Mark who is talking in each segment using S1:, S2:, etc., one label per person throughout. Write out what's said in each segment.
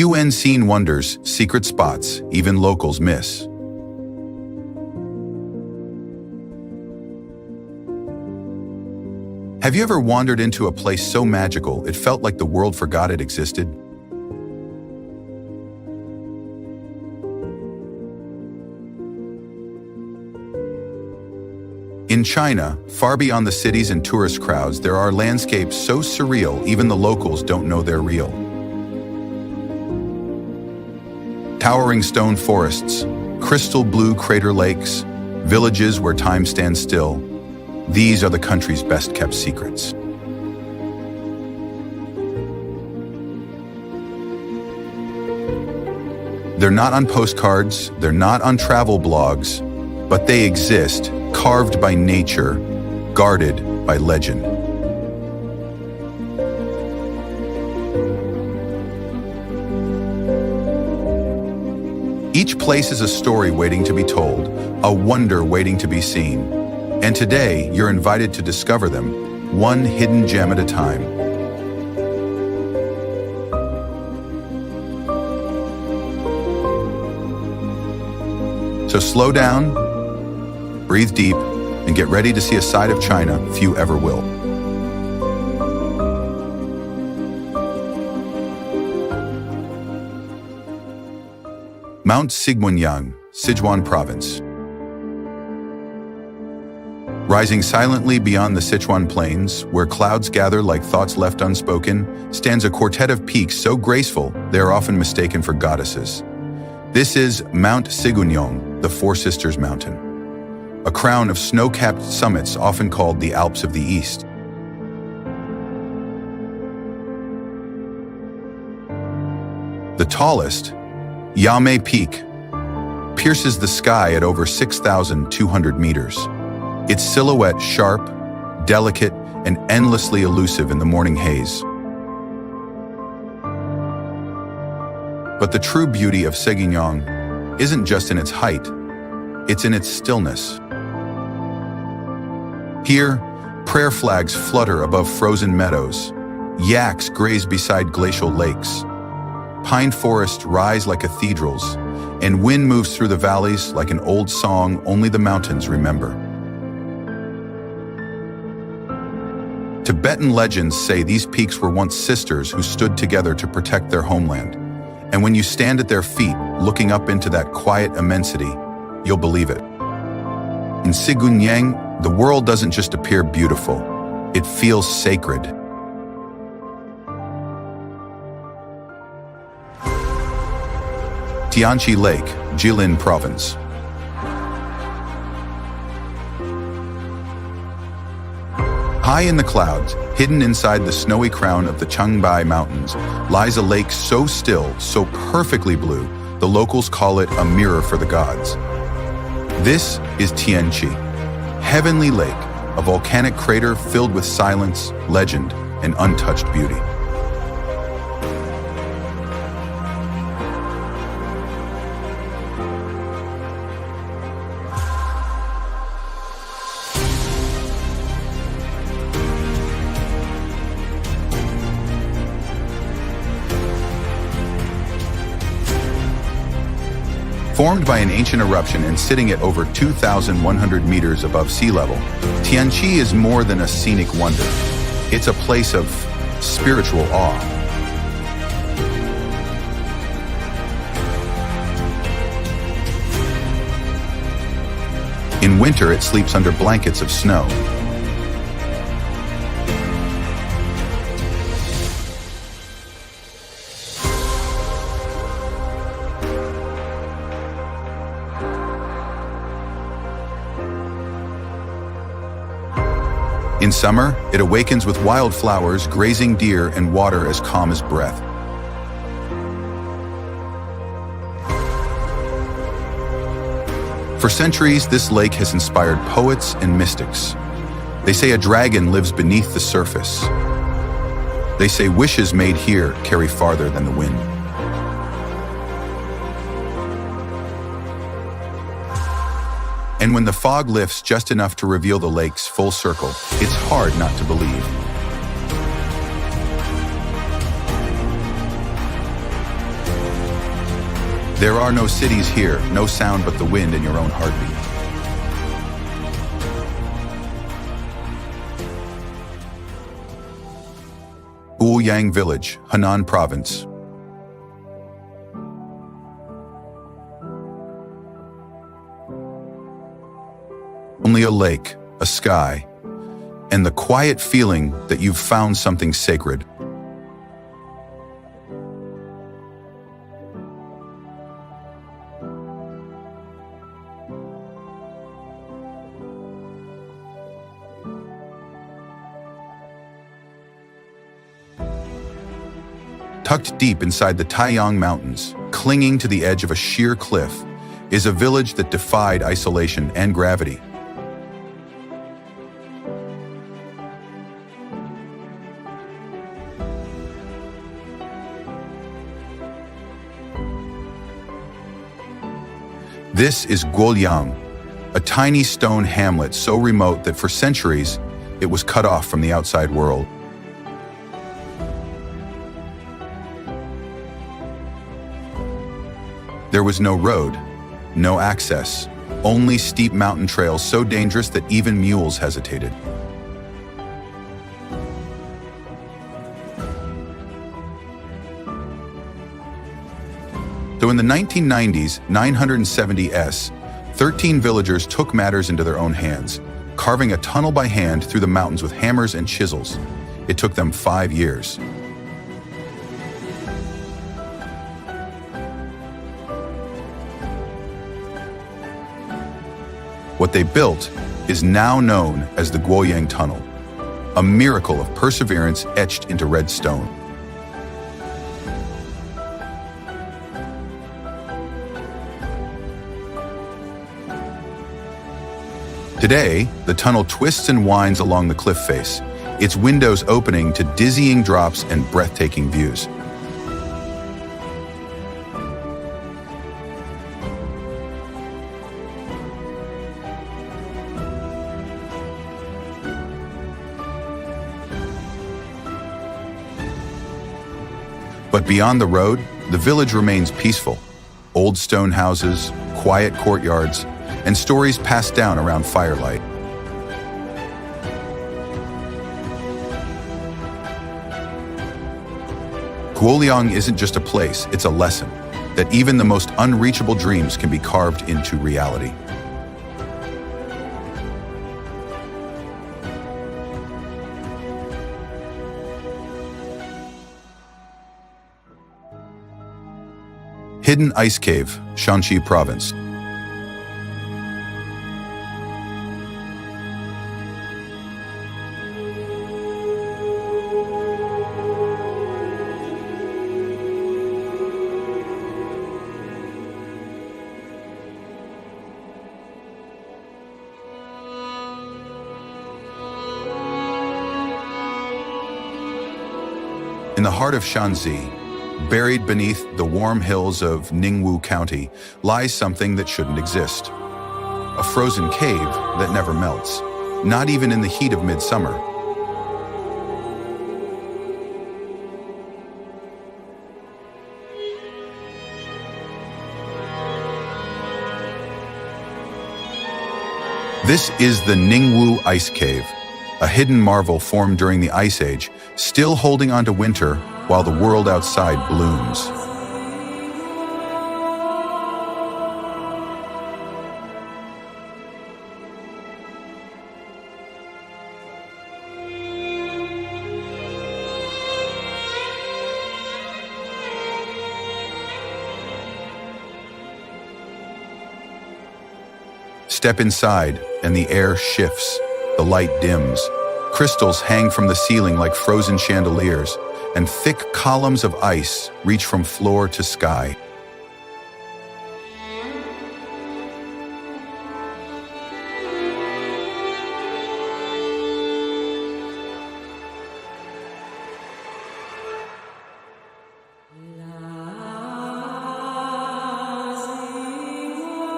S1: Unseen wonders, secret spots, even locals miss. Have you ever wandered into a place so magical it felt like the world forgot it existed? In China, far beyond the cities and tourist crowds, there are landscapes so surreal even the locals don't know they're real. Towering stone forests, crystal blue crater lakes, villages where time stands still. These are the country's best-kept secrets. They're not on postcards, they're not on travel blogs, but they exist, carved by nature, guarded by legend. Each place is a story waiting to be told, a wonder waiting to be seen. And today, you're invited to discover them, one hidden gem at a time. So slow down, breathe deep, and get ready to see a side of China few ever will. Mount Sigmunyang, Sichuan Province. Rising silently beyond the Sichuan plains, where clouds gather like thoughts left unspoken, stands a quartet of peaks so graceful they are often mistaken for goddesses. This is Mount Sigmunyang, the Four Sisters Mountain, a crown of snow-capped summits often called the Alps of the East. The tallest, Yamei Peak, pierces the sky at over 6,200 meters. Its silhouette sharp, delicate, and endlessly elusive in the morning haze. But the true beauty of Sigmunyang isn't just in its height, it's in its stillness. Here, prayer flags flutter above frozen meadows, yaks graze beside glacial lakes, pine forests rise like cathedrals, and wind moves through the valleys like an old song only the mountains remember. Tibetan legends say these peaks were once sisters who stood together to protect their homeland. And when you stand at their feet, looking up into that quiet immensity, you'll believe it. In Sigmunyang, the world doesn't just appear beautiful, it feels sacred. Tianqi Lake, Jilin Province. High in the clouds, hidden inside the snowy crown of the Changbai Mountains, lies a lake so still, so perfectly blue, the locals call it a mirror for the gods. This is Tianqi, Heavenly Lake, a volcanic crater filled with silence, legend, and untouched beauty. Formed by an ancient eruption and sitting at over 2,100 meters above sea level, Tianqi is more than a scenic wonder. It's a place of spiritual awe. In winter, it sleeps under blankets of snow. In summer, it awakens with wildflowers, grazing deer, and water as calm as breath. For centuries, this lake has inspired poets and mystics. They say a dragon lives beneath the surface. They say wishes made here carry farther than the wind. And when the fog lifts just enough to reveal the lake's full circle, it's hard not to believe. There are no cities here, no sound but the wind and your own heartbeat. Guoyang Village, Henan Province. Only a lake, a sky, and the quiet feeling that you've found something sacred. Tucked deep inside the Taiyang Mountains, clinging to the edge of a sheer cliff, is a village that defied isolation and gravity. This is Guoyang, a tiny stone hamlet so remote that for centuries it was cut off from the outside world. There was no road, no access, only steep mountain trails so dangerous that even mules hesitated. So in the 1990s, 970s, 13 villagers took matters into their own hands, carving a tunnel by hand through the mountains with hammers and chisels. It took them 5 years. What they built is now known as the Guoyang Tunnel, a miracle of perseverance etched into red stone. Today, the tunnel twists and winds along the cliff face, its windows opening to dizzying drops and breathtaking views. But beyond the road, the village remains peaceful. Old stone houses, quiet courtyards, and stories passed down around firelight. Guoyang isn't just a place, it's a lesson that even the most unreachable dreams can be carved into reality. Hidden Ice Cave, Shanxi Province. In the heart of Shanxi, buried beneath the warm hills of Ningwu County, lies something that shouldn't exist. A frozen cave that never melts, not even in the heat of midsummer. This is the Ningwu Ice Cave, a hidden marvel formed during the Ice Age, still holding on to winter while the world outside blooms. Step inside, and the air shifts, the light dims. Crystals hang from the ceiling like frozen chandeliers, and thick columns of ice reach from floor to sky.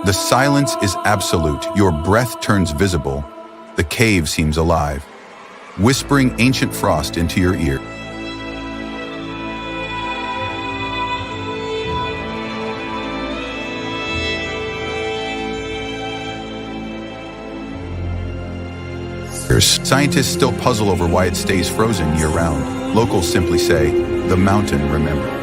S1: The silence is absolute. Your breath turns visible. The cave seems alive, whispering ancient frost into your ear.
S2: years.
S1: Scientists still puzzle over why it stays frozen year-round. Locals simply say, the mountain remembers.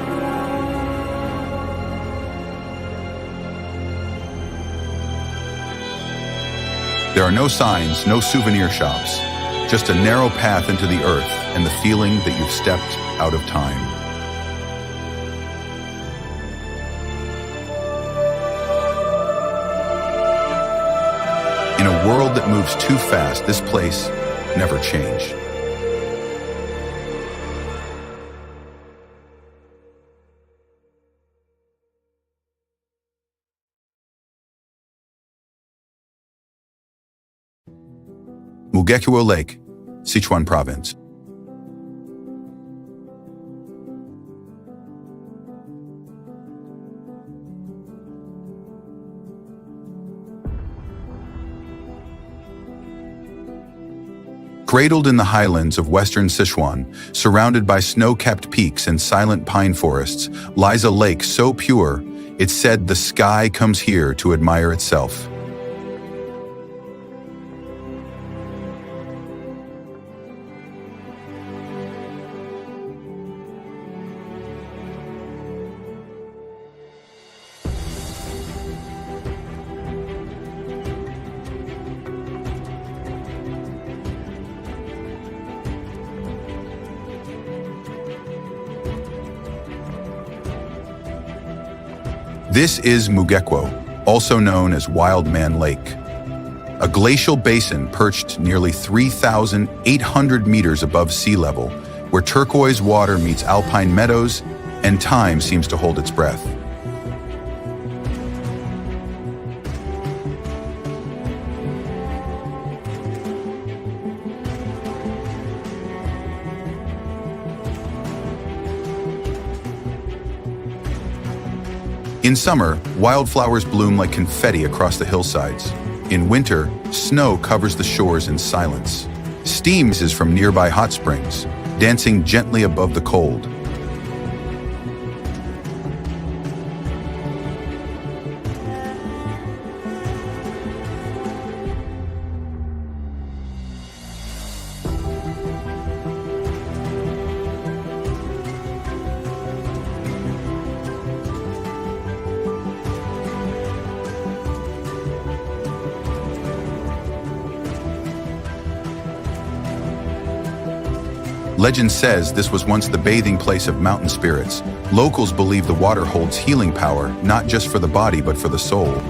S1: There are no signs, no souvenir shops, just a narrow path into the earth and the feeling that you've stepped out of time. In a world that moves too fast, this place never changed. Mugekiwo Lake, Sichuan Province. Cradled in the highlands of western Sichuan, surrounded by snow-capped peaks and silent pine forests, lies a lake so pure, it's said the sky comes here to admire itself. This is Mugekiwo, also known as Wild Man Lake, a glacial basin perched nearly 3,800 meters above sea level, where turquoise water meets alpine meadows and time seems to hold its breath. In summer, wildflowers bloom like confetti across the hillsides. In winter, snow covers the shores in silence. Steam rises from nearby hot springs, dancing gently above the cold. Legend says this was once the bathing place of mountain spirits. Locals believe the water holds healing power, not just for the body but for the soul.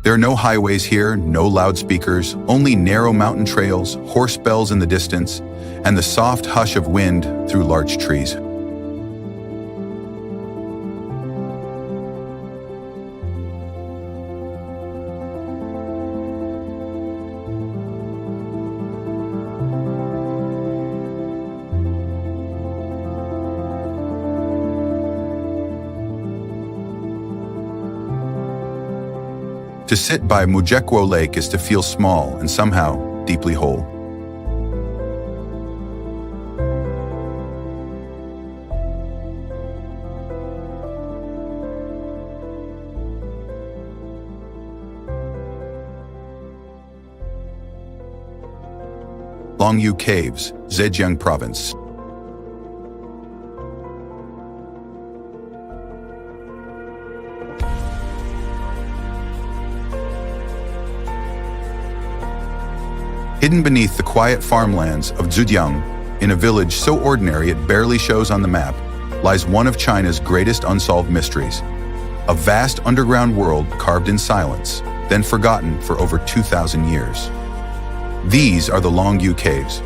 S1: There are no highways here, no loudspeakers, only narrow mountain trails, horse bells in the distance, and the soft hush of wind through large trees. To sit by Mugekiwo Lake is to feel small and somehow deeply whole. Longyu Caves, Zhejiang Province. Hidden beneath the quiet farmlands of Zhujiang, in a village so ordinary it barely shows on the map, lies one of China's greatest unsolved mysteries. A vast underground world carved in silence, then forgotten for over 2,000 years. These are the Longyu Caves.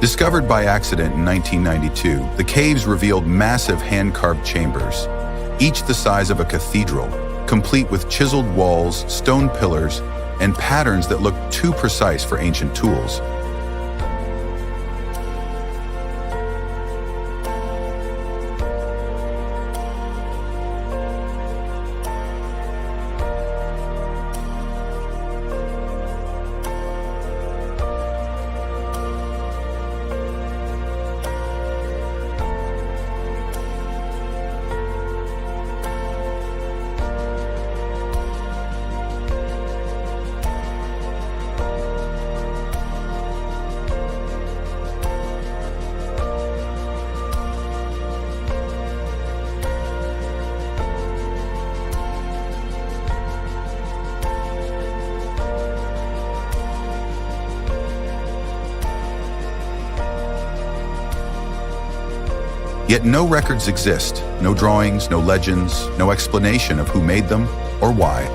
S1: Discovered by accident in 1992, the caves revealed massive hand-carved chambers, each the size of a cathedral, complete with chiseled walls, stone pillars, and patterns that looked too precise for ancient tools. Yet no records exist, no drawings, no legends, no explanation of who made them or why.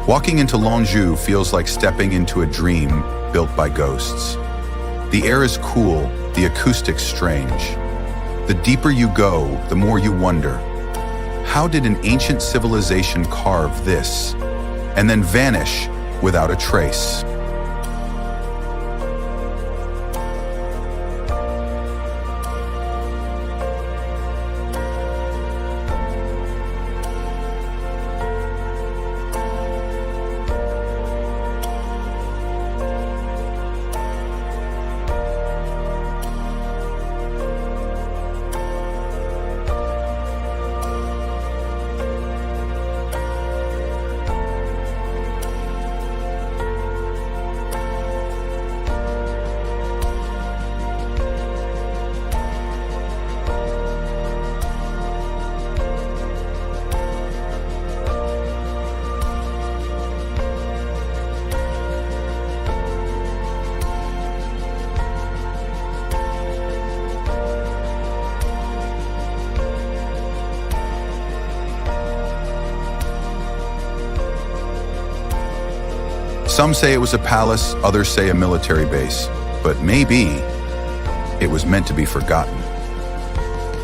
S1: Walking into Longzhou feels like stepping into a dream built by ghosts. The air is cool, the acoustics strange. The deeper you go, the more you wonder, how did an ancient civilization carve this and then vanish without a trace? Some say it was a palace, others say a military base, but maybe it was meant to be forgotten.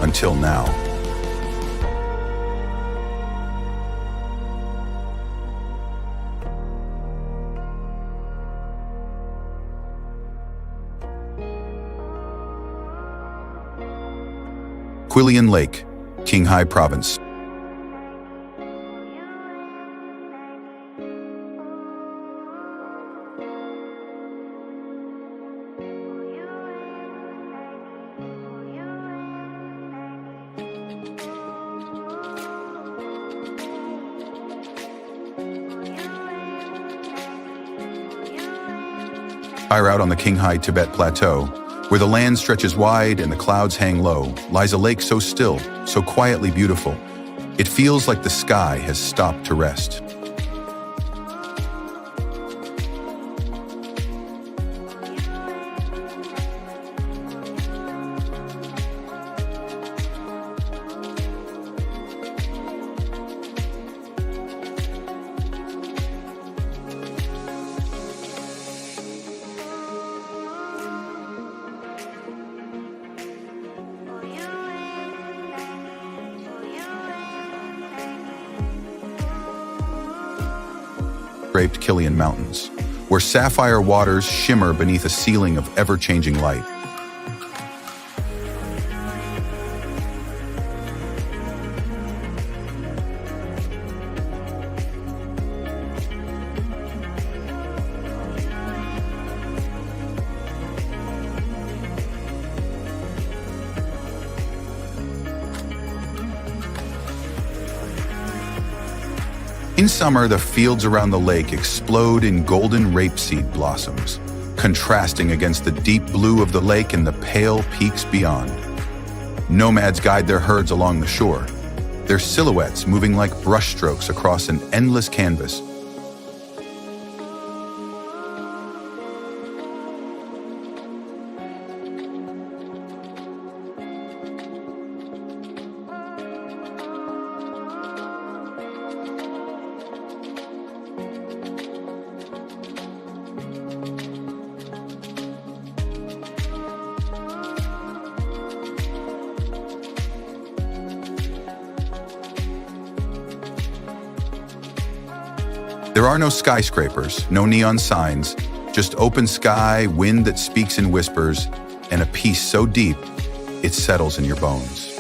S1: Until now. Qilian Lake, Qinghai Province. Higher out on the Qinghai Tibet Plateau, where the land stretches wide and the clouds hang low, lies a lake so still, so quietly beautiful. It feels like the sky has stopped to rest. Draped Qilian Mountains, where sapphire waters shimmer beneath a ceiling of ever-changing light. In summer, the fields around the lake explode in golden rapeseed blossoms, contrasting against the deep blue of the lake and the pale peaks beyond. Nomads guide their herds along the shore, their silhouettes moving like brushstrokes across an endless canvas. There are no skyscrapers, no neon signs, just open sky, wind that speaks in whispers, and a peace so deep, it settles in your bones.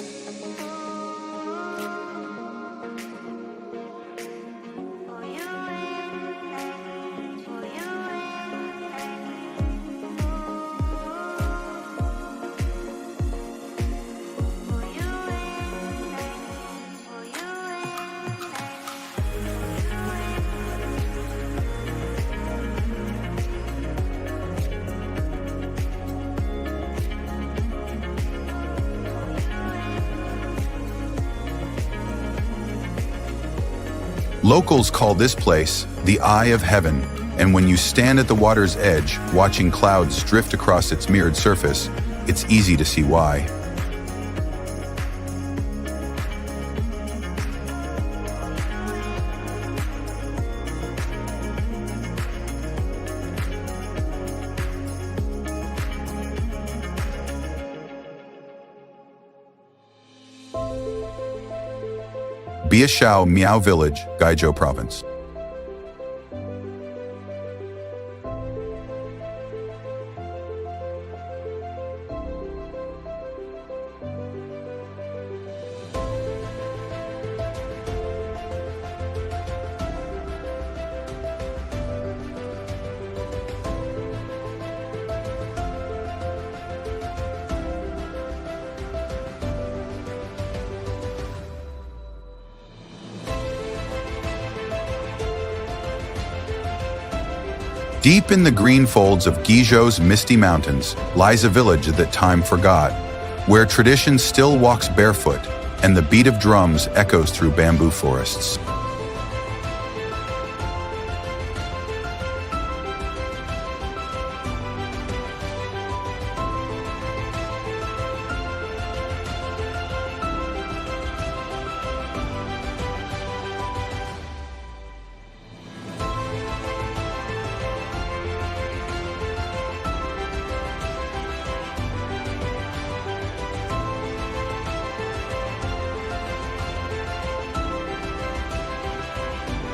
S1: Locals call this place the Eye of Heaven, and when you stand at the water's edge, watching clouds drift across its mirrored surface, it's easy to see why. Biashao Miao Village, Guizhou Province. Deep in the green folds of Guizhou's misty mountains lies a village that time forgot, where tradition still walks barefoot and the beat of drums echoes through bamboo forests.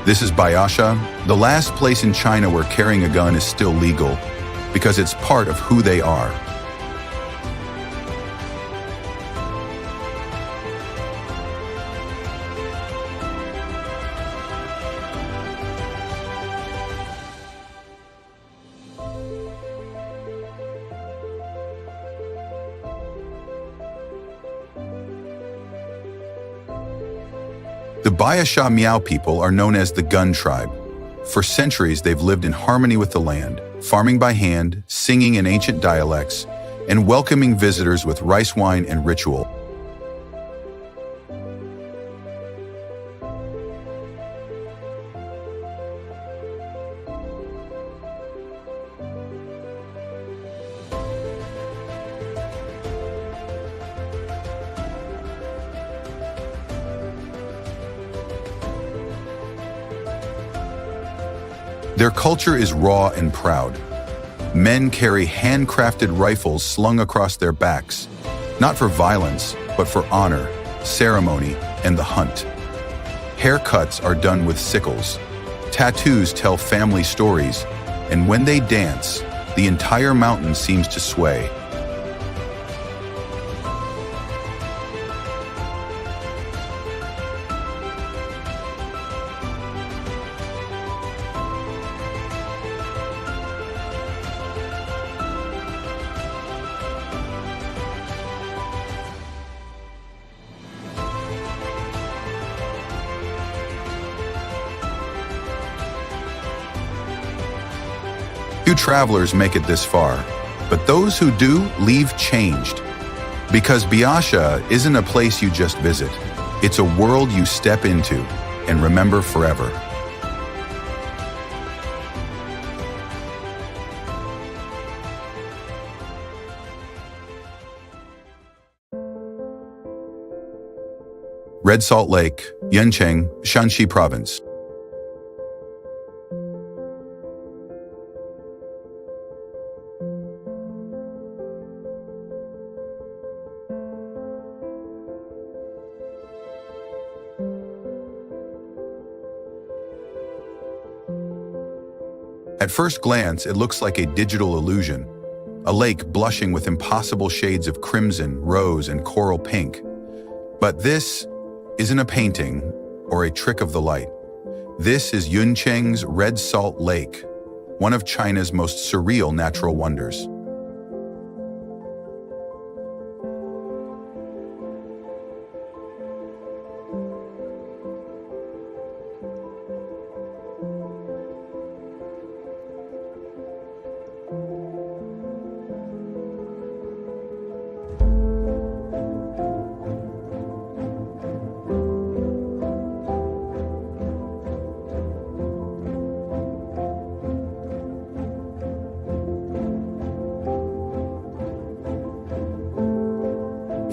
S1: This is Baiyasha, the last place in China where carrying a gun is still legal, because it's part of who they are. The Biasha Miao people are known as the Gun Tribe. For centuries, they've lived in harmony with the land, farming by hand, singing in ancient dialects, and welcoming visitors with rice wine and ritual. Their culture is raw and proud. Men carry handcrafted rifles slung across their backs, not for violence, but for honor, ceremony, and the hunt. Haircuts are done with sickles. Tattoos tell family stories, and when they dance, the entire mountain seems to sway. Few travelers make it this far, but those who do leave changed. Because Biasha isn't a place you just visit. It's a world you step into and remember forever. Red Salt Lake, Yancheng, Shanxi Province. At first glance, it looks like a digital illusion, a lake blushing with impossible shades of crimson, rose, and coral pink. But this isn't a painting or a trick of the light. This is Yancheng's Red Salt Lake, one of China's most surreal natural wonders.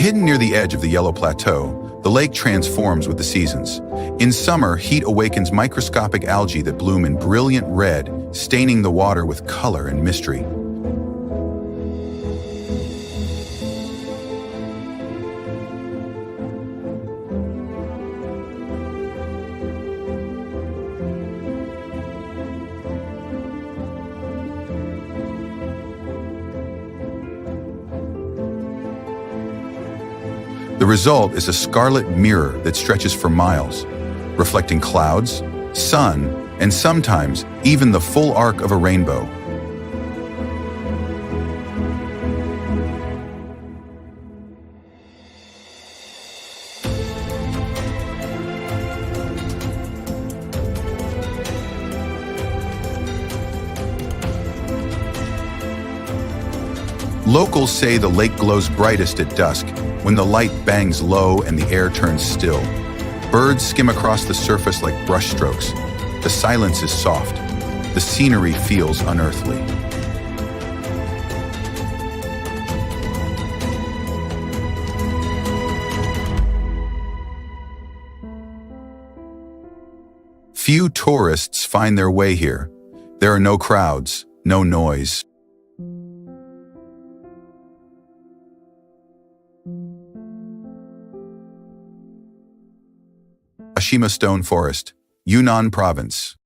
S1: Hidden near the edge of the Yellow Plateau, the lake transforms with the seasons. In summer, heat awakens microscopic algae that bloom in brilliant red, staining the water with color and mystery. The result is a scarlet mirror that stretches for miles, reflecting clouds, sun, and sometimes even the full arc of a rainbow. Locals say the lake glows brightest at dusk, when the light bangs low and the air turns still. Birds skim across the surface like brushstrokes. The silence is soft. The scenery feels unearthly. Few tourists find their way here. There are no crowds, no noise. Ashima Stone Forest, Yunnan Province.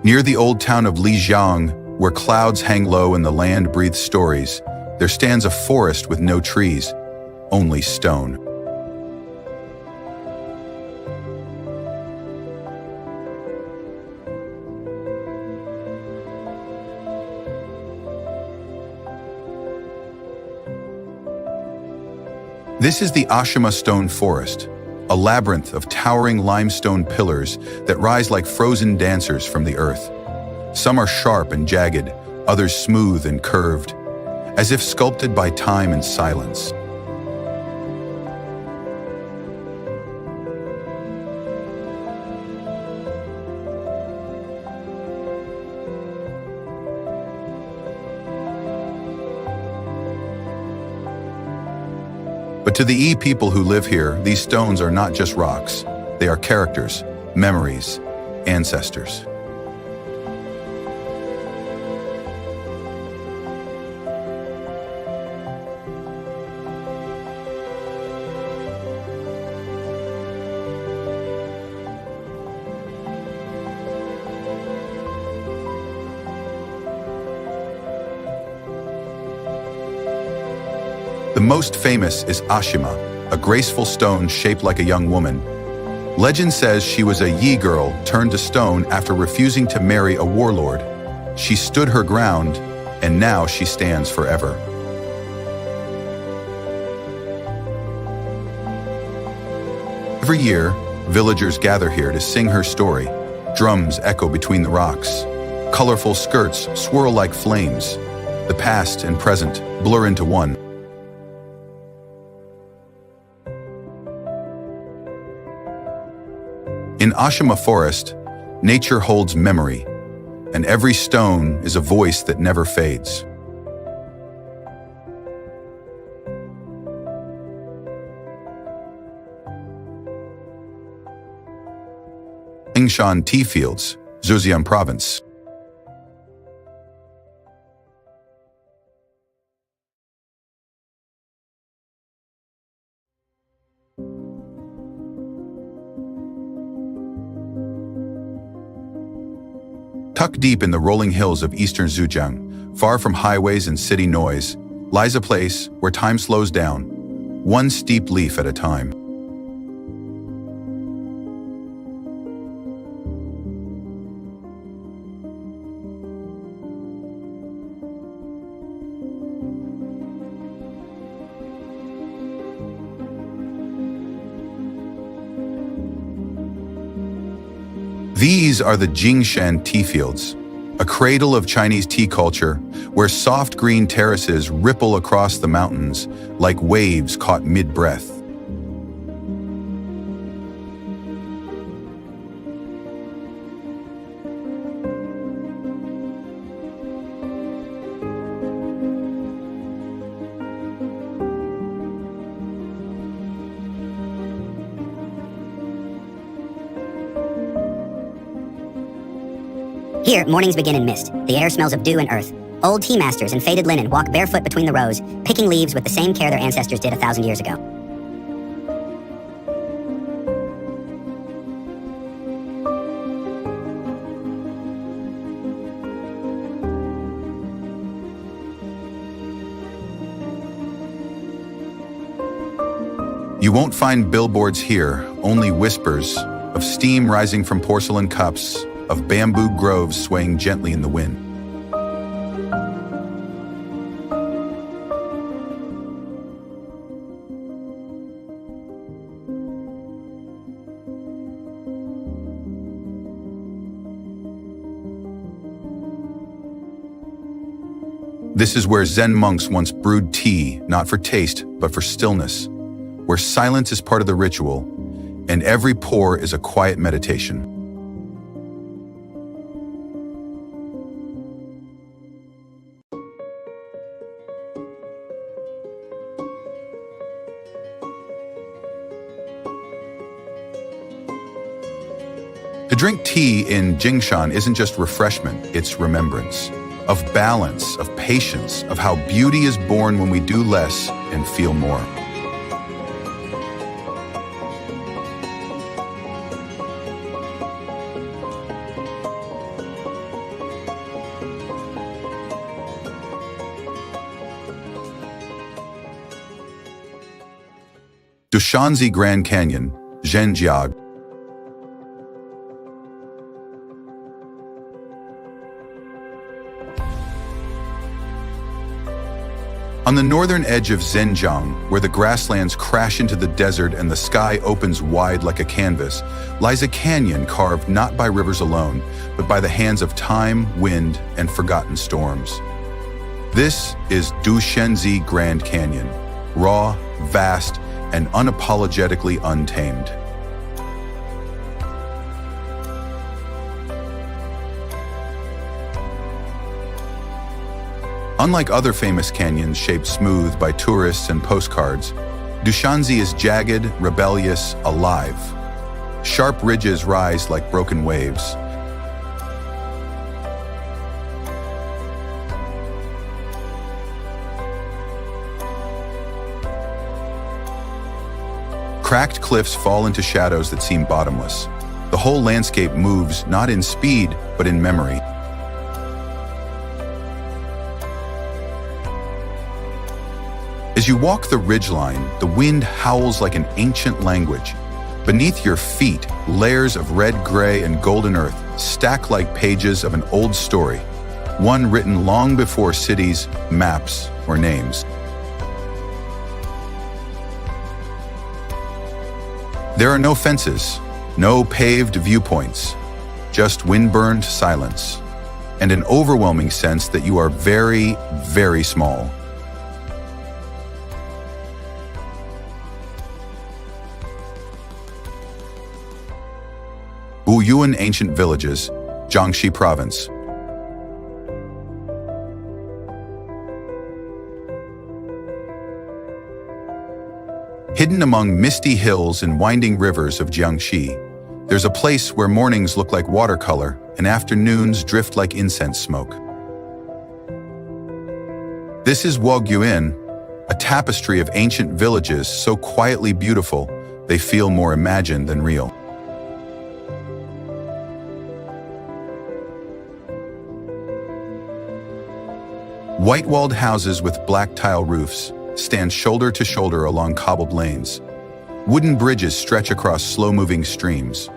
S1: Near the old town of Lijiang, where clouds hang low and the land breathes stories, there stands a forest with no trees, only stone. This is the Ashima Stone Forest, a labyrinth of towering limestone pillars that rise like frozen dancers from the earth. Some are sharp and jagged, others smooth and curved, as if sculpted by time and silence. But to the people who live here, these stones are not just rocks. They are characters, memories, ancestors. The most famous is Ashima, a graceful stone shaped like a young woman. Legend says she was a Yi girl turned to stone after refusing to marry a warlord. She stood her ground, and now she stands forever. Every year, villagers gather here to sing her story. Drums echo between the rocks. Colorful skirts swirl like flames. The past and present blur into one. In Ashima Forest, nature holds memory, and every stone is a voice that never fades. Jingshan Tea Fields, Zhejiang Province. Tucked deep in the rolling hills of eastern Zhejiang, far from highways and city noise, lies a place where time slows down, one steep leaf at a time. These are the Jingshan Tea Fields, a cradle of Chinese tea culture where soft green terraces ripple across the mountains like waves caught mid-breath.
S2: Here, mornings begin in mist. The air smells of dew and earth. Old tea masters in faded linen walk barefoot between the rows, picking leaves with the same care their ancestors did 1,000 years ago.
S1: You won't find billboards here, only whispers of steam rising from porcelain cups, of bamboo groves swaying gently in the wind. This is where Zen monks once brewed tea, not for taste, but for stillness, where silence is part of the ritual, and every pour is a quiet meditation. To drink tea in Jingshan isn't just refreshment, it's remembrance. Of balance, of patience, of how beauty is born when we do less and feel more. Dushanzi Grand Canyon, Zhenjiang. On the northern edge of Zhenjiang, where the grasslands crash into the desert and the sky opens wide like a canvas, lies a canyon carved not by rivers alone, but by the hands of time, wind, and forgotten storms. This is Dushanzi Grand Canyon, raw, vast, and unapologetically untamed. Unlike other famous canyons shaped smooth by tourists and postcards, Dushanzi is jagged, rebellious, alive. Sharp ridges rise like broken waves. Cracked cliffs fall into shadows that seem bottomless. The whole landscape moves not in speed, but in memory. As you walk the ridgeline, the wind howls like an ancient language. Beneath your feet, layers of red, gray, and golden earth stack like pages of an old story, one written long before cities, maps, or names. There are no fences, no paved viewpoints, just wind-burned silence, and an overwhelming sense that you are very, very small. Wuyuan Ancient Villages, Jiangxi Province. Hidden among misty hills and winding rivers of Jiangxi, there's a place where mornings look like watercolor and afternoons drift like incense smoke. This is Wogyuan, a tapestry of ancient villages so quietly beautiful they feel more imagined than real. White-walled houses with black tile roofs stand shoulder to shoulder along cobbled lanes. Wooden bridges stretch across slow-moving streams.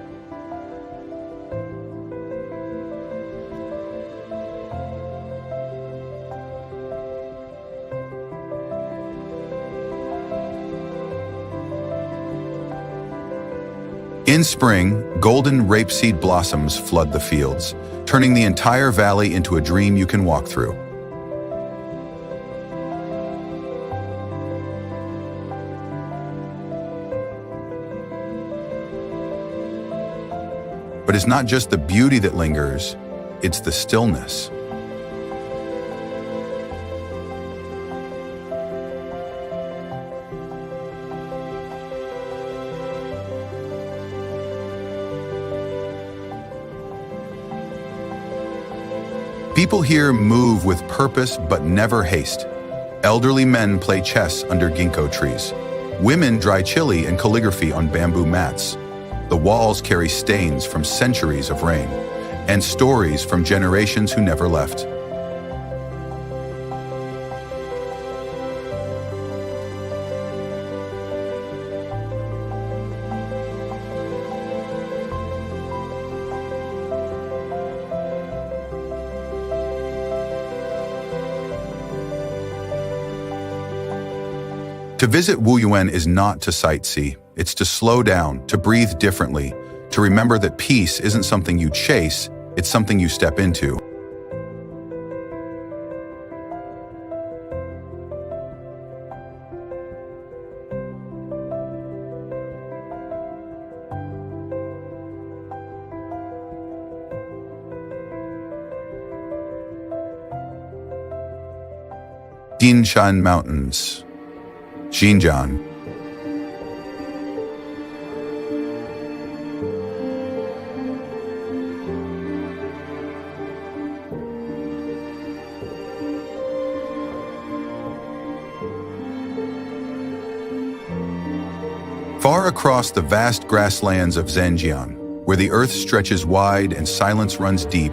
S1: In spring, golden rapeseed blossoms flood the fields, turning the entire valley into a dream you can walk through. But it's not just the beauty that lingers, it's the stillness. People here move with purpose but never haste. Elderly men play chess under ginkgo trees. Women dry chili and calligraphy on bamboo mats. The walls carry stains from centuries of rain and stories from generations who never left. To visit Wuyuan is not to sightsee, it's to slow down, to breathe differently, to remember that peace isn't something you chase, it's something you step into. Dinshan Mountains, Xinjiang. Far across the vast grasslands of Zhenjiang, where the earth stretches wide and silence runs deep,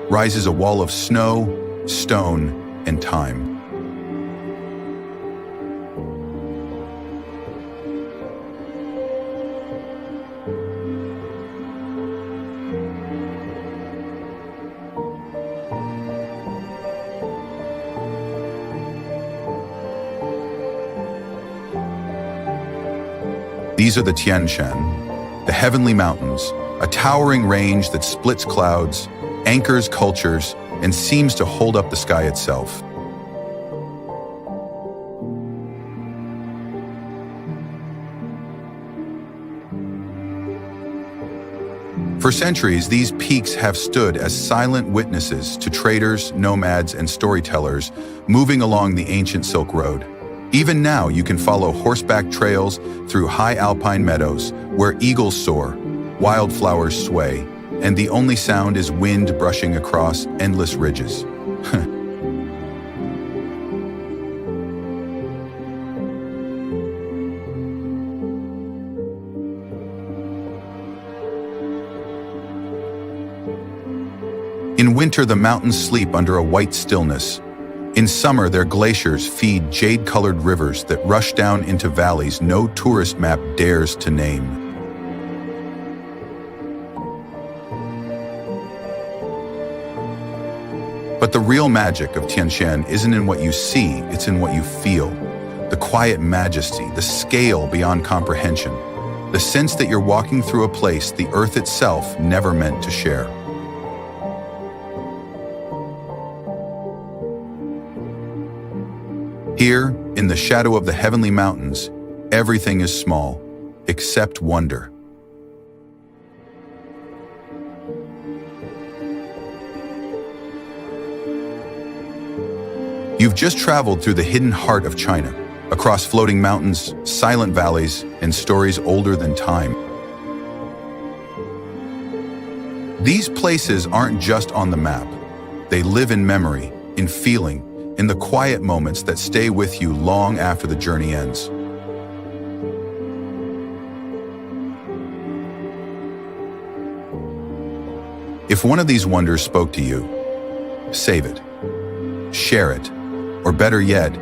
S1: rises a wall of snow, stone, and time. These are the Tian Shan, the heavenly mountains, a towering range that splits clouds, anchors cultures, and seems to hold up the sky itself. For centuries, these peaks have stood as silent witnesses to traders, nomads, and storytellers moving along the ancient Silk Road. Even now, you can follow horseback trails through high alpine meadows where eagles soar, wildflowers sway, and the only sound is wind brushing across endless ridges. In winter, the mountains sleep under a white stillness. In summer, their glaciers feed jade-colored rivers that rush down into valleys no tourist map dares to name. But the real magic of Tianshan isn't in what you see, it's in what you feel. The quiet majesty, the scale beyond comprehension, the sense that you're walking through a place the earth itself never meant to share. Here, in the shadow of the heavenly mountains, everything is small, except wonder. You've just traveled through the hidden heart of China, across floating mountains, silent valleys, and stories older than time. These places aren't just on the map. They live in memory, in feeling, in the quiet moments that stay with you long after the journey ends. If one of these wonders spoke to you, save it, share it, or better yet,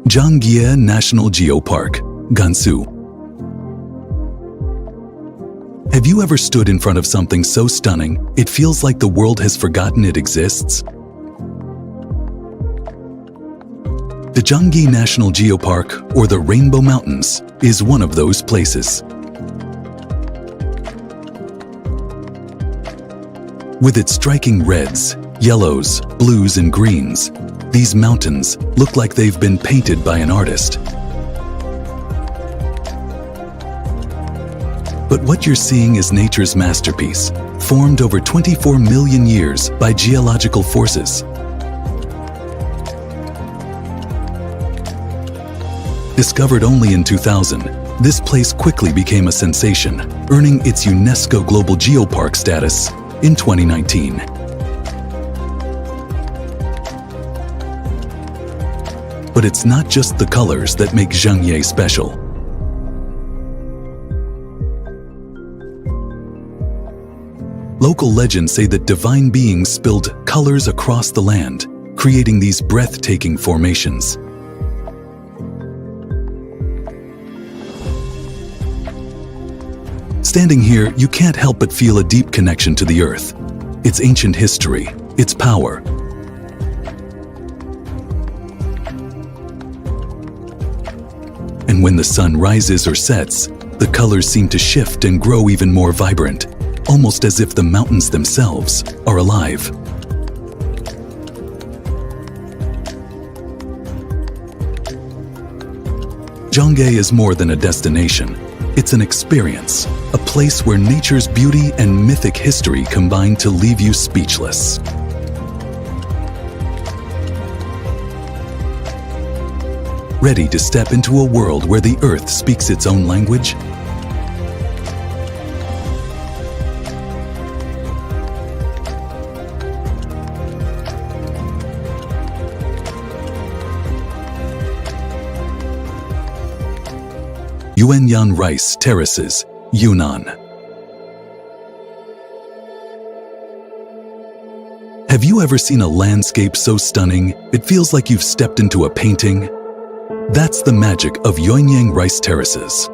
S3: Zhangye National Geopark, Gansu. Have you ever stood in front of something so stunning, it feels like the world has forgotten it exists? The Zhangye National Geopark, or the Rainbow Mountains, is one of those places. With its striking reds, yellows, blues, and greens, these mountains look like they've been painted by an artist. But what you're seeing is nature's masterpiece, formed over 24 million years by geological forces. Discovered only in 2000, this place quickly became a sensation, earning its UNESCO Global Geopark status in 2019. But it's not just the colors that make Zhangye special. Local legends say that divine beings spilled colors across the land, creating these breathtaking formations. Standing here, you can't help but feel a deep connection to the earth, its ancient history, its power. And when the sun rises or sets, the colors seem to shift and grow even more vibrant, almost as if the mountains themselves are alive. Zhangye is more than a destination. It's an experience, a place where nature's beauty and mythic history combine to leave you speechless. Ready to step into a world where the earth speaks its own language? Yuanyan Rice Terraces, Yunnan. Have you ever seen a landscape so stunning it feels like you've stepped into a painting? That's the magic of Yuanyan Rice Terraces.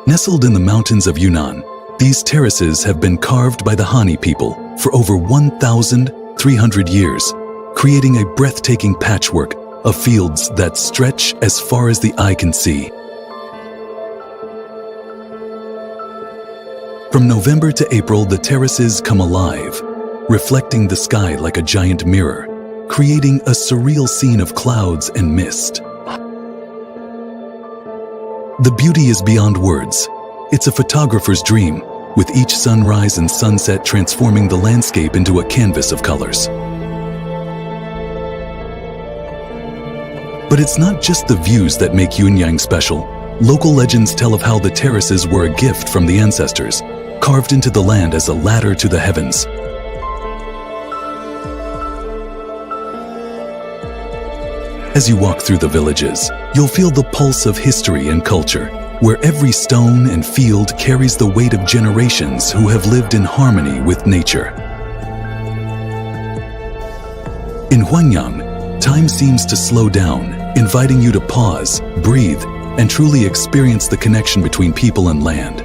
S3: Nestled in the mountains of Yunnan, these terraces have been carved by the Han people for over 1,300 years, creating a breathtaking patchwork of fields that stretch as far as the eye can see. From November to April, the terraces come alive, reflecting the sky like a giant mirror, creating a surreal scene of clouds and mist. The beauty is beyond words. It's a photographer's dream, with each sunrise and sunset transforming the landscape into a canvas of colors. But it's not just the views that make Yuanyang special. Local legends tell of how the terraces were a gift from the ancestors, carved into the land as a ladder to the heavens. As you walk through the villages, you'll feel the pulse of history and culture, where every stone and field carries the weight of generations who have lived in harmony with nature. In Huanyang, time seems to slow down, inviting you to pause, breathe, and truly experience the connection between people and land.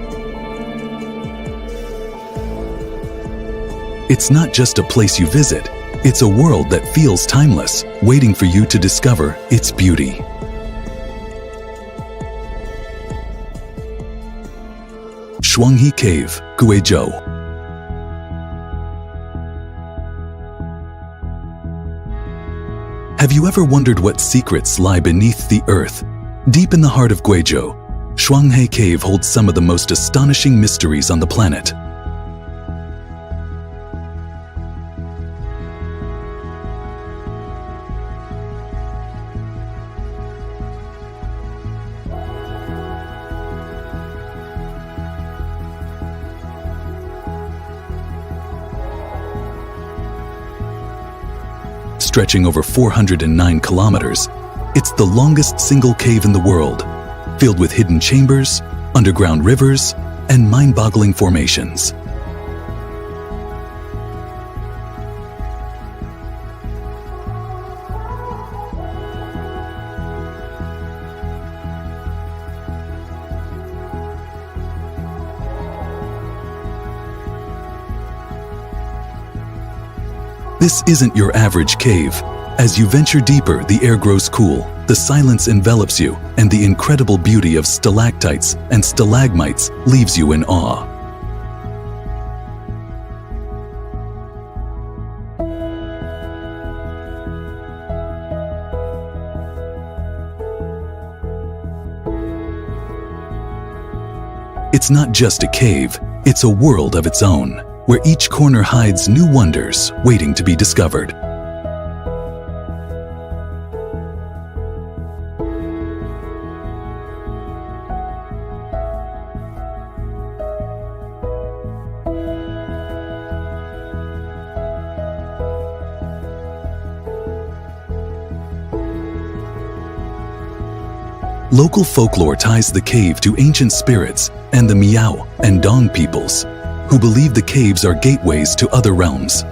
S3: It's not just a place you visit, it's a world that feels timeless, waiting for you to discover its beauty. Shuanghe Cave, Guizhou. Have you ever wondered what secrets lie beneath the earth? Deep in the heart of Guizhou, Shuanghe Cave holds some of the most astonishing mysteries on the planet. Stretching over 409 kilometers, it's the longest single cave in the world, filled with hidden chambers, underground rivers, and mind-boggling formations. This isn't your average cave. As you venture deeper, the air grows cool, the silence envelops you, and the incredible beauty of stalactites and stalagmites leaves you in awe. It's not just a cave, it's a world of its own, where each corner hides new wonders waiting to be discovered. Local folklore ties the cave to ancient spirits and the Miao and Dong peoples, who believe the caves are gateways to other realms.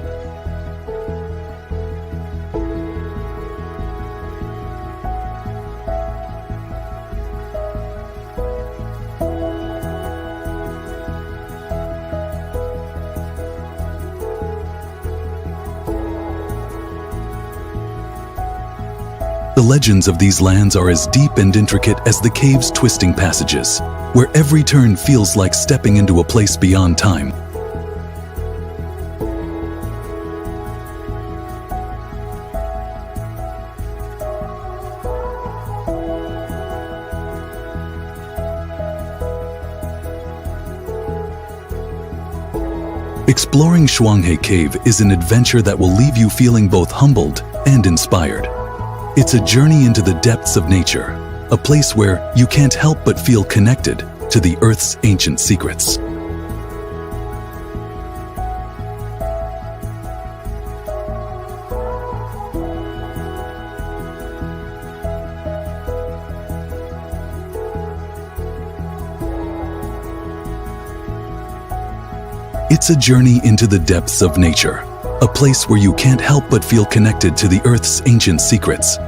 S3: The legends of these lands are as deep and intricate as the cave's twisting passages, where every turn feels like stepping into a place beyond time. Exploring Shuanghe Cave is an adventure that will leave you feeling both humbled and inspired. It's a journey into the depths of nature, a place where you can't help but feel connected to the Earth's ancient secrets. It's a journey into the depths of nature, a place where you can't help but feel connected to the Earth's ancient secrets.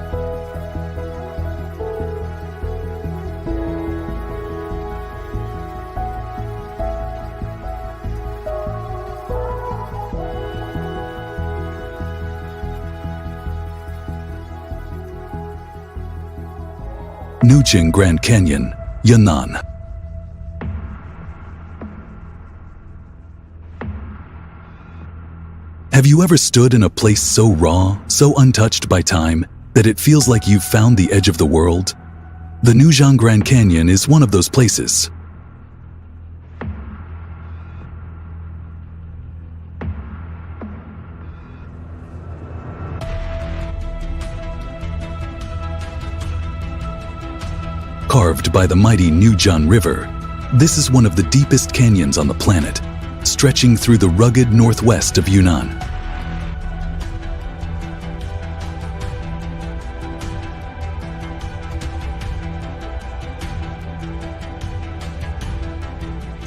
S3: Nucheng Grand Canyon, Yunnan. Have you ever stood in a place so raw, so untouched by time, that it feels like you've found the edge of the world? The Nucheng Grand Canyon is one of those places. Carved by the mighty Nucheng River, this is one of the deepest canyons on the planet, stretching through the rugged northwest of Yunnan.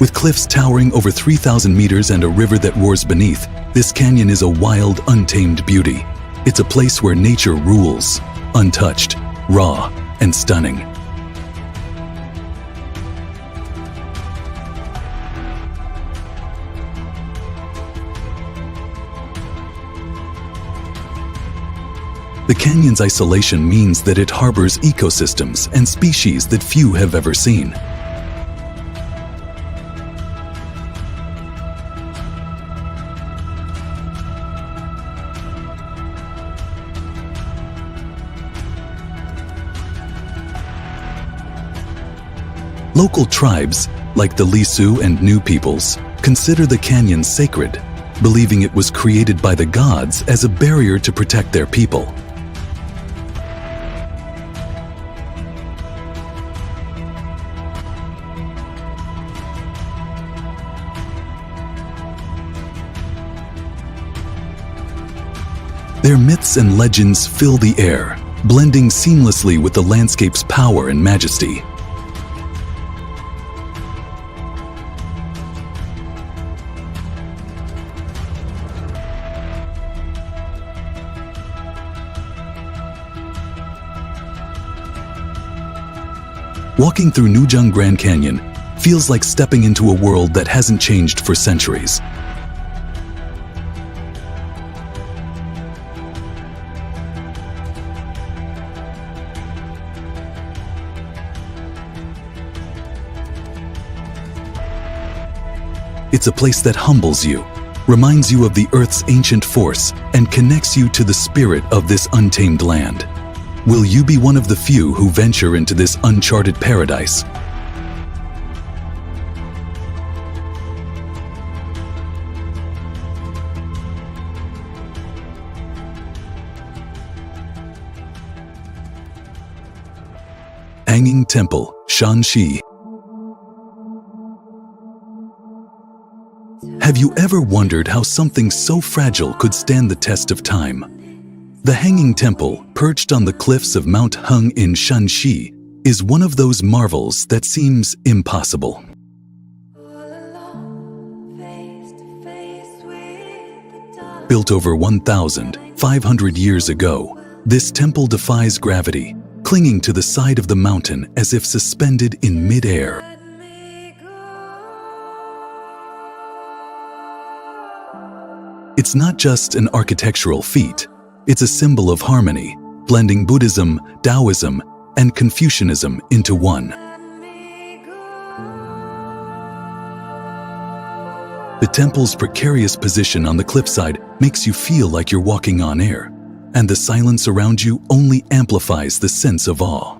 S3: With cliffs towering over 3,000 meters and a river that roars beneath, this canyon is a wild, untamed beauty. It's a place where nature rules, untouched, raw, and stunning. The canyon's isolation means that it harbors ecosystems and species that few have ever seen. Local tribes, like the Lisu and New peoples, consider the canyon sacred, believing it was created by the gods as a barrier to protect their people. Their myths and legends fill the air, blending seamlessly with the landscape's power and majesty. Walking through Nujung Grand Canyon feels like stepping into a world that hasn't changed for centuries. It's a place that humbles you, reminds you of the Earth's ancient force, and connects you to the spirit of this untamed land. Will you be one of the few who venture into this uncharted paradise? Hanging Temple, Shanxi. Have you ever wondered how something so fragile could stand the test of time? The Hanging Temple, perched on the cliffs of Mount Heng in Shanxi, is one of those marvels that seems impossible. Built over 1,500 years ago, this temple defies gravity, clinging to the side of the mountain as if suspended in mid-air. It's not just an architectural feat. It's a symbol of harmony, blending Buddhism, Taoism, and Confucianism into one. The temple's precarious position on the cliffside makes you feel like you're walking on air, and the silence around you only amplifies the sense of awe.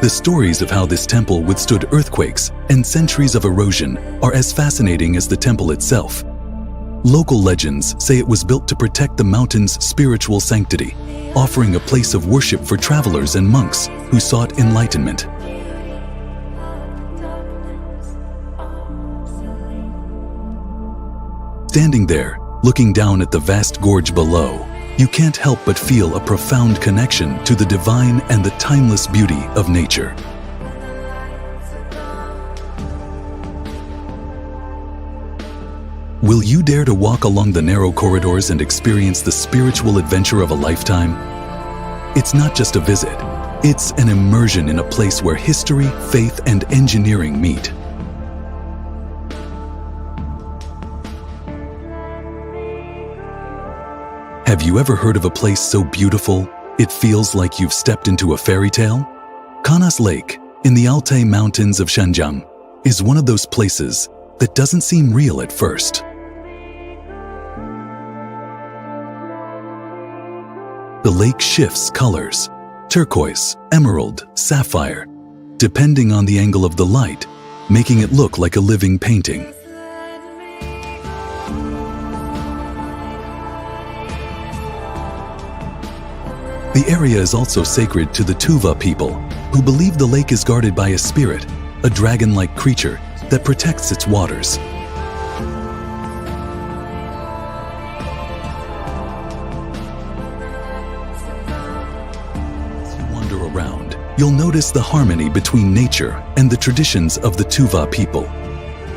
S3: The stories of how this temple withstood earthquakes and centuries of erosion are as fascinating as the temple itself. Local legends say it was built to protect the mountain's spiritual sanctity, offering a place of worship for travelers and monks who sought enlightenment. Standing there, looking down at the vast gorge below, you can't help but feel a profound connection to the divine and the timeless beauty of nature. Will you dare to walk along the narrow corridors and experience the spiritual adventure of a lifetime? It's not just a visit, it's an immersion in a place where history, faith, and engineering meet. Have you ever heard of a place so beautiful, it feels like you've stepped into a fairy tale? Kanas Lake, in the Altai Mountains of Zhejiang, is one of those places that doesn't seem real at first. The lake shifts colors: turquoise, emerald, sapphire, depending on the angle of the light, making it look like a living painting. The area is also sacred to the Tuva people, who believe the lake is guarded by a spirit, a dragon-like creature that protects its waters. As you wander around, you'll notice the harmony between nature and the traditions of the Tuva people.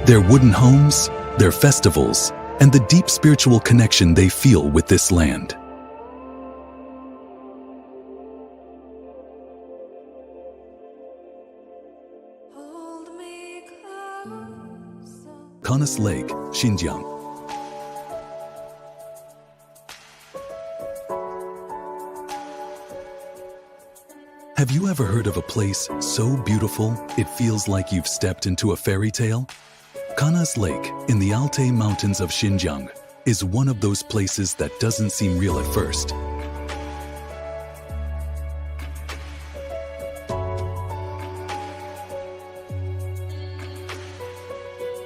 S3: Their wooden homes, their festivals, and the deep spiritual connection they feel with this land. Kanas Lake, Xinjiang. Have you ever heard of a place so beautiful it feels like you've stepped into a fairy tale? Kanas Lake in the Altai Mountains of Xinjiang is one of those places that doesn't seem real at first.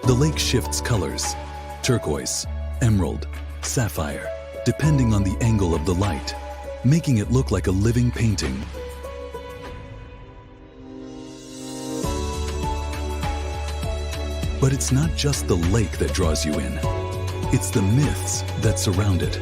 S3: The lake shifts colors: turquoise, emerald, sapphire, depending on the angle of the light, making it look like a living painting. But it's not just the lake that draws you in. It's the myths that surround it.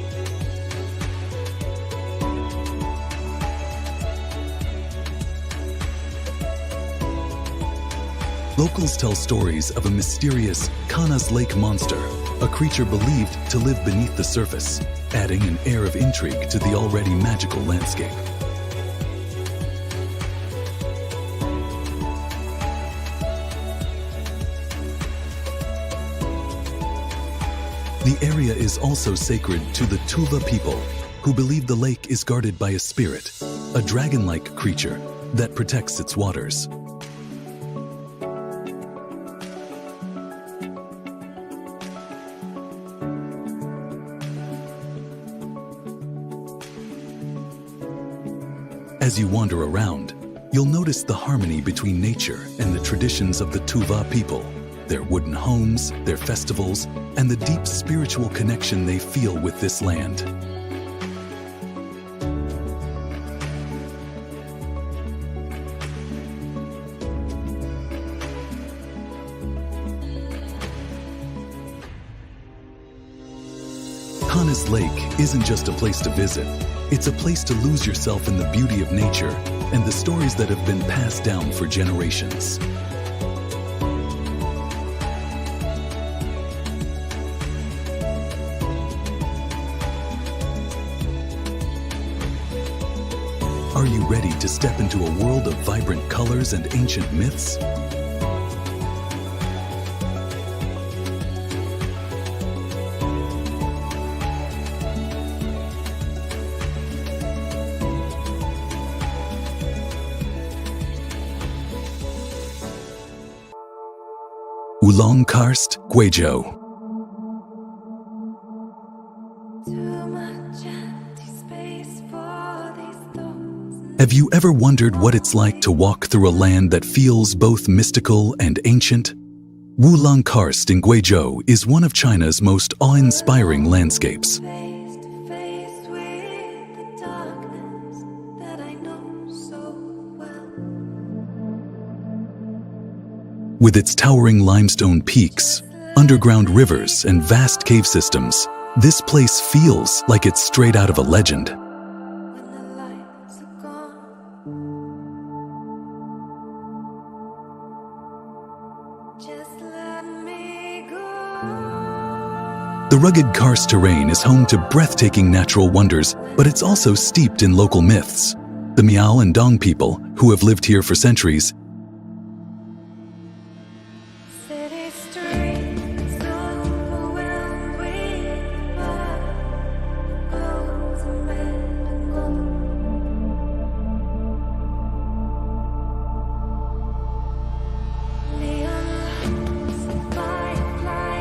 S3: Locals tell stories of a mysterious Kanas Lake monster, a creature believed to live beneath the surface, adding an air of intrigue to the already magical landscape. The area is also sacred to the Tuva people, who believe the lake is guarded by a spirit, a dragon-like creature that protects its waters. As you wander around, you'll notice the harmony between nature and the traditions of the Tuva people, their wooden homes, their festivals, and the deep spiritual connection they feel with this land. Kanas Lake isn't just a place to visit. It's a place to lose yourself in the beauty of nature and the stories that have been passed down for generations. Are you ready to step into a world of vibrant colors and ancient myths? Ulong Karst, Guizhou. Have you ever wondered what it's like to walk through a land that feels both mystical and ancient? Ulong Karst in Guizhou is one of China's most awe-inspiring landscapes. With its towering limestone peaks, underground rivers, and vast cave systems, this place feels like it's straight out of a legend. The rugged karst terrain is home to breathtaking natural wonders, but it's also steeped in local myths. The Miao and Dong people, who have lived here for centuries,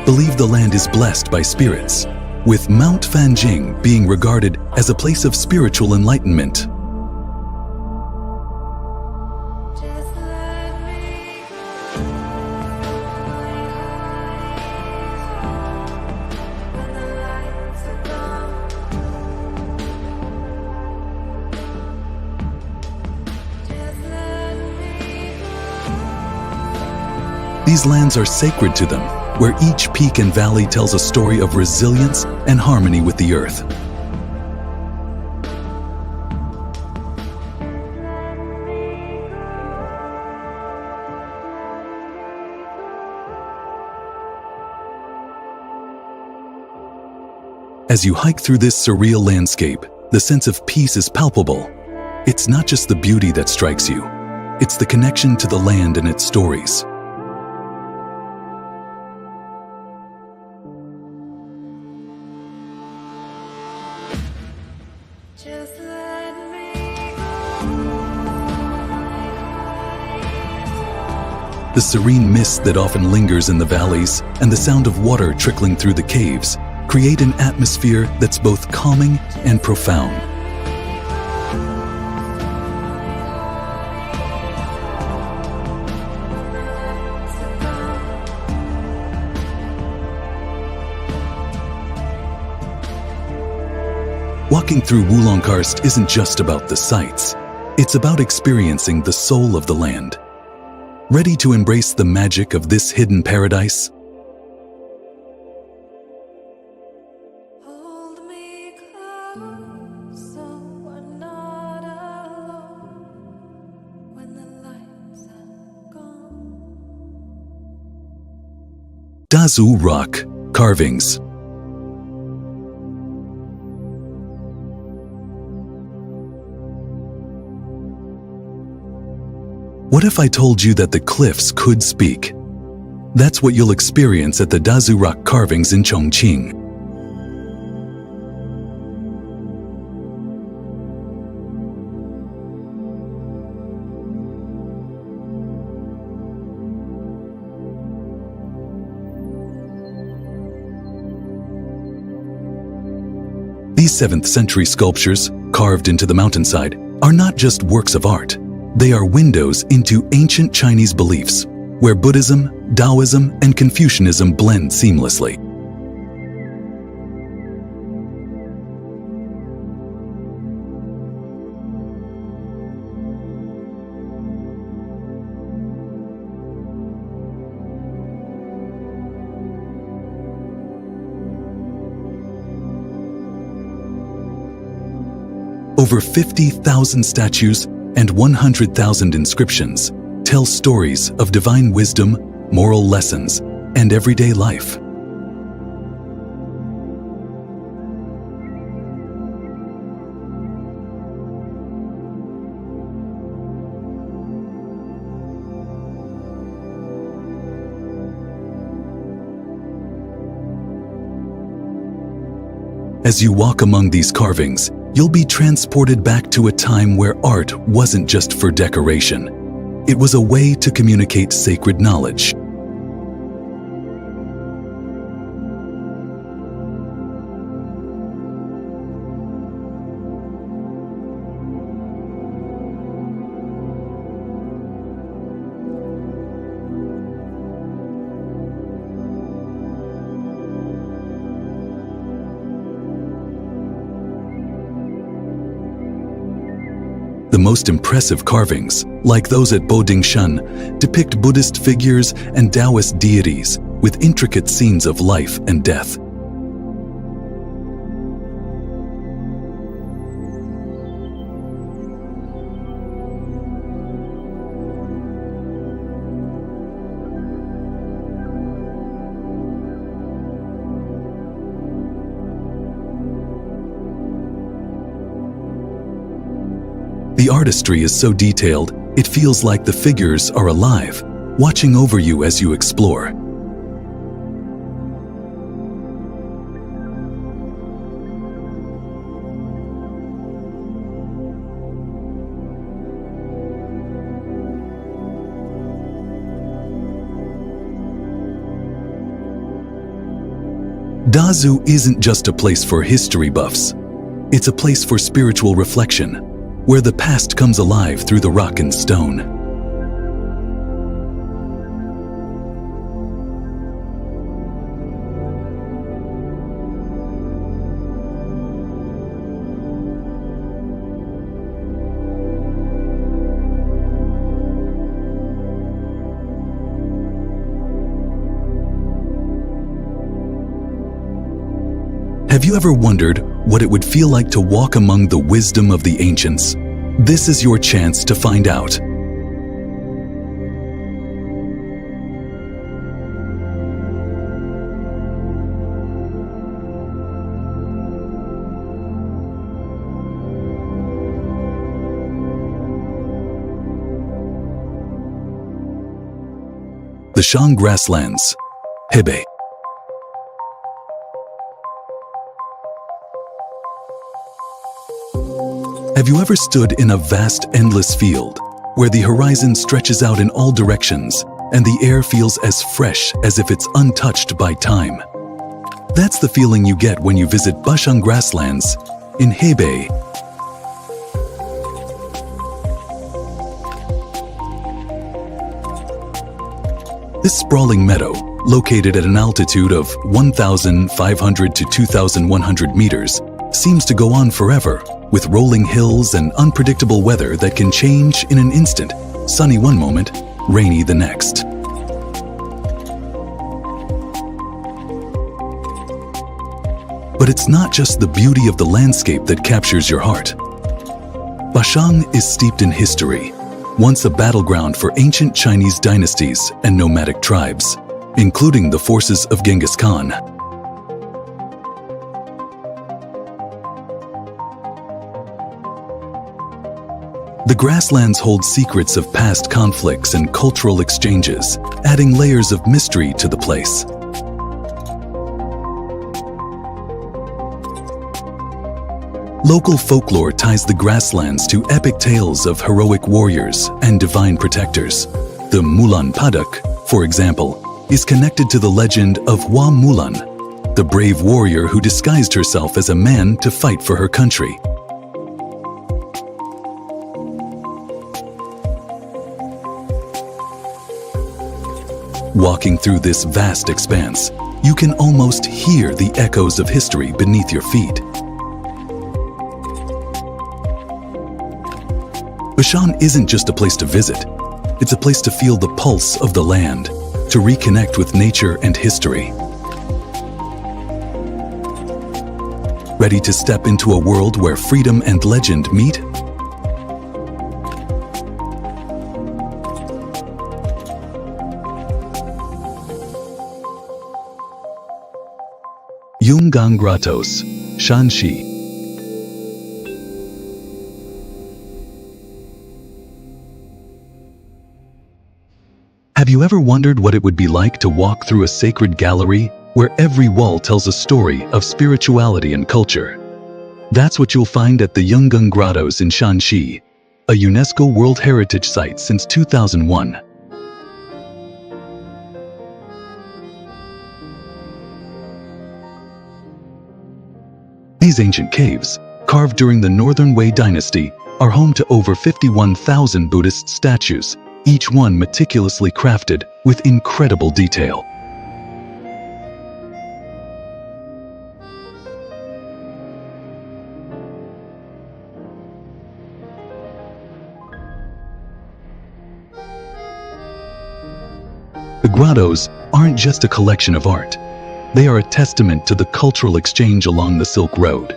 S3: believe the land is blessed by spirits, with Mount Fanjing being regarded as a place of spiritual enlightenment. These lands are sacred to them, where each peak and valley tells a story of resilience and harmony with the earth. As you hike through this surreal landscape, the sense of peace is palpable. It's not just the beauty that strikes you, it's the connection to the land and its stories. The serene mist that often lingers in the valleys and the sound of water trickling through the caves create an atmosphere that's both calming and profound. Walking through Wulongkarst isn't just about the sights. It's about experiencing the soul of the land. Ready to embrace the magic of this hidden paradise?
S4: Hold me close so we're not alone when the lights are gone.
S3: Dazu Rock Carvings. What if I told you that the cliffs could speak? That's what you'll experience at the Dazu Rock Carvings in Chongqing. These 7th century sculptures, carved into the mountainside, are not just works of art. They are windows into ancient Chinese beliefs, where Buddhism, Taoism, and Confucianism blend seamlessly. Over 50,000 statues and 100,000 inscriptions tell stories of divine wisdom, moral lessons, and everyday life. As you walk among these carvings, you'll be transported back to a time where art wasn't just for decoration. It was a way to communicate sacred knowledge. The most impressive carvings, like those at Bodingshan, depict Buddhist figures and Taoist deities with intricate scenes of life and death. The artistry is so detailed, it feels like the figures are alive, watching over you as you explore. Dazu isn't just a place for history buffs. It's a place for spiritual reflection, where the past comes alive through the rock and stone. Have you ever wondered what it would feel like to walk among the wisdom of the ancients? This is your chance to find out. The Shang Grasslands, Hebei. Have you ever stood in a vast, endless field, where the horizon stretches out in all directions, and the air feels as fresh as if it's untouched by time. That's the feeling you get when you visit Bashang Grasslands in Hebei. This sprawling meadow, located at an altitude of 1,500 to 2,100 meters, seems to go on forever, with rolling hills and unpredictable weather that can change in an instant, sunny one moment, rainy the next. But it's not just the beauty of the landscape that captures your heart. Bashang is steeped in history, once a battleground for ancient Chinese dynasties and nomadic tribes, including the forces of Genghis Khan. The grasslands hold secrets of past conflicts and cultural exchanges, adding layers of mystery to the place. Local folklore ties the grasslands to epic tales of heroic warriors and divine protectors. The Mulan Padak, for example, is connected to the legend of Hua Mulan, the brave warrior who disguised herself as a man to fight for her country. Walking through this vast expanse, you can almost hear the echoes of history beneath your feet. Bashang isn't just a place to visit, it's a place to feel the pulse of the land, to reconnect with nature and history. Ready to step into a world where freedom and legend meet? Yungang Grottoes, Shanxi. Have you ever wondered what it would be like to walk through a sacred gallery where every wall tells a story of spirituality and culture? That's what you'll find at the Yungang Grottoes in Shanxi, a UNESCO World Heritage Site since 2001. These ancient caves, carved during the Northern Wei Dynasty, are home to over 51,000 Buddhist statues, each one meticulously crafted with incredible detail. The grottos aren't just a collection of art. They are a testament to the cultural exchange along the Silk Road.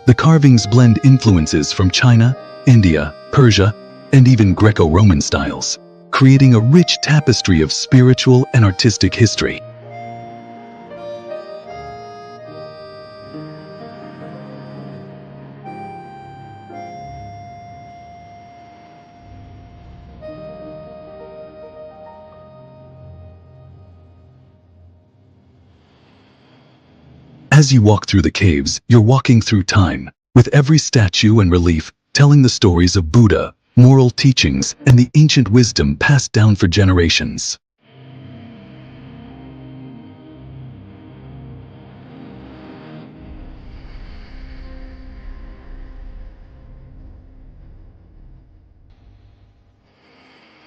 S3: The carvings blend influences from China, India, Persia, and even Greco-Roman styles, creating a rich tapestry of spiritual and artistic history. As you walk through the caves, you're walking through time, with every statue and relief telling the stories of Buddha, moral teachings, and the ancient wisdom passed down for generations.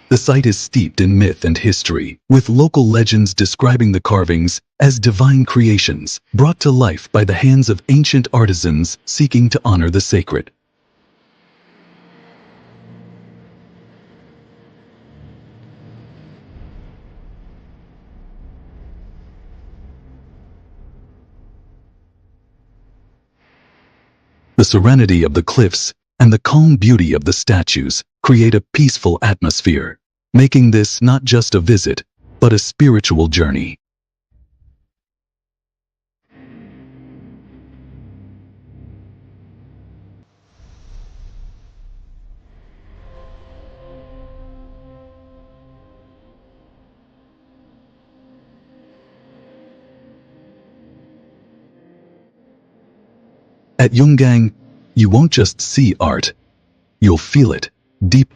S3: The site is steeped in myth and history, with local legends describing the carvings as divine creations brought to life by the hands of ancient artisans seeking to honor the sacred. The serenity of the cliffs and the calm beauty of the statues create a peaceful atmosphere, making this not just a visit, but a spiritual journey. At Yonggang, you won't just see art, you'll feel it deep.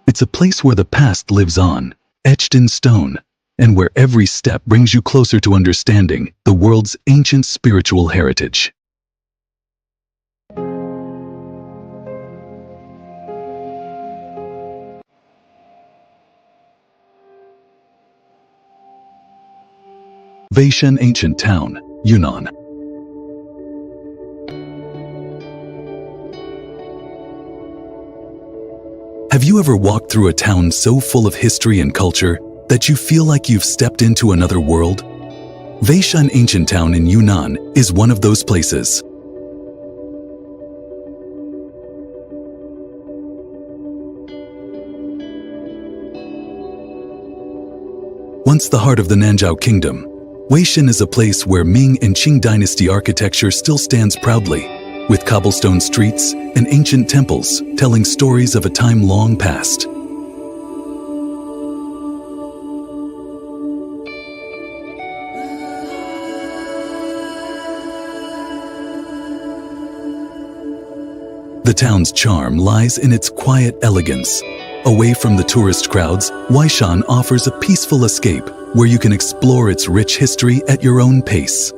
S3: It's a place where the past lives on, etched in stone, and where every step brings you closer to understanding the world's ancient spiritual heritage. Weishan Ancient Town, Yunnan. Have you ever walked through a town so full of history and culture that you feel like you've stepped into another world? Weishan Ancient Town in Yunnan is one of those places. Once the heart of the Nanzhao Kingdom, Weishan is a place where Ming and Qing dynasty architecture still stands proudly, with cobblestone streets and ancient temples telling stories of a time long past. The town's charm lies in its quiet elegance. Away from the tourist crowds, Weishan offers a peaceful escape where you can explore its rich history at your own pace.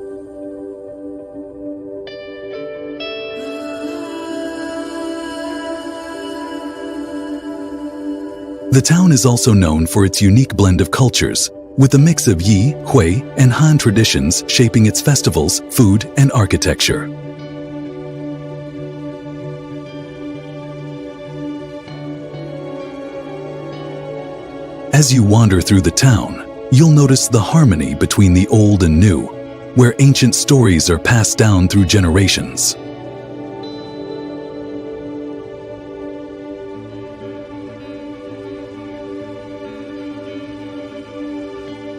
S3: The town is also known for its unique blend of cultures, with a mix of Yi, Hui, and Han traditions shaping its festivals, food, and architecture. As you wander through the town, you'll notice the harmony between the old and new, where ancient stories are passed down through generations.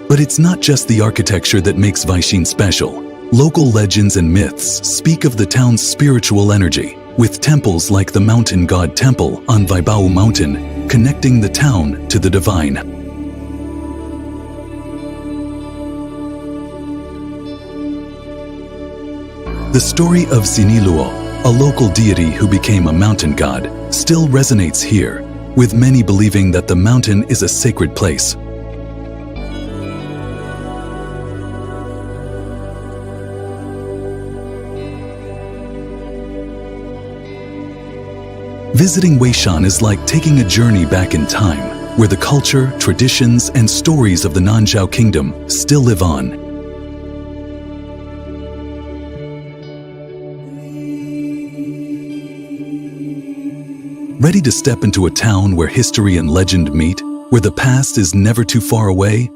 S3: But it's not just the architecture that makes Weishan special. Local legends and myths speak of the town's spiritual energy, with temples like the Mountain God Temple on Weibao Mountain connecting the town to the divine. The story of Siniluo, a local deity who became a mountain god, still resonates here, with many believing that the mountain is a sacred place. Visiting Weishan is like taking a journey back in time, where the culture, traditions, and stories of the Nanzhao Kingdom still live on. Ready to step into a town where history and legend meet, where the past is never too far away?